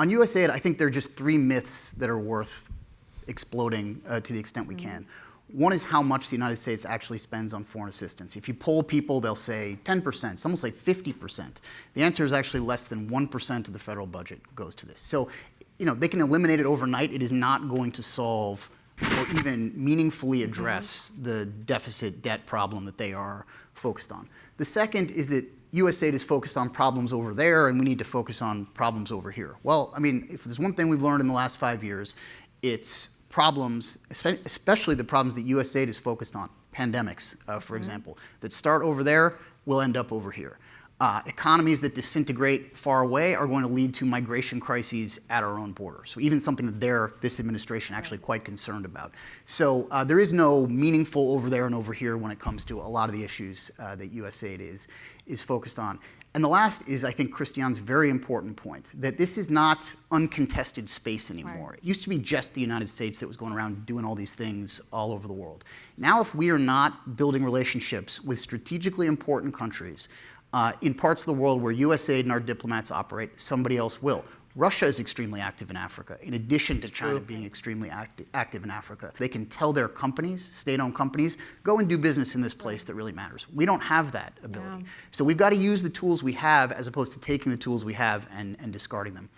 On USAID, I think there are just three myths that are worth exploding to the extent we can. One is how much the United States actually spends on foreign assistance. If you poll people, they'll say 10%, some will say 50%. The answer is actually less than 1% of the federal budget goes to this. So, they can eliminate it overnight. It is not going to solve or even meaningfully address the deficit debt problem that they are focused on. The second is that USAID is focused on problems over there, and we need to focus on problems over here. Well, if there's one thing we've learned in the last 5 years, it's problems, especially the problems that USAID is focused on, pandemics, for example, that start over there will end up over here. Economies that disintegrate far away are going to lead to migration crises at our own border. So even something that this administration actually quite concerned about. So there is no meaningful over there and over here when it comes to a lot of the issues that USAID is focused on. And the last is, I think, Christiane's very important point, that this is not uncontested space anymore. Right. It used to be just the United States that was going around doing all these things all over the world. Now, if we are not building relationships with strategically important countries in parts of the world where USAID and our diplomats operate, somebody else will. Russia is extremely active in Africa, in addition to China being extremely active in Africa. They can tell their companies, state-owned companies, go and do business in this place that really matters. We don't have that ability. Yeah. So we've got to use the tools we have as opposed to taking the tools we have and discarding them.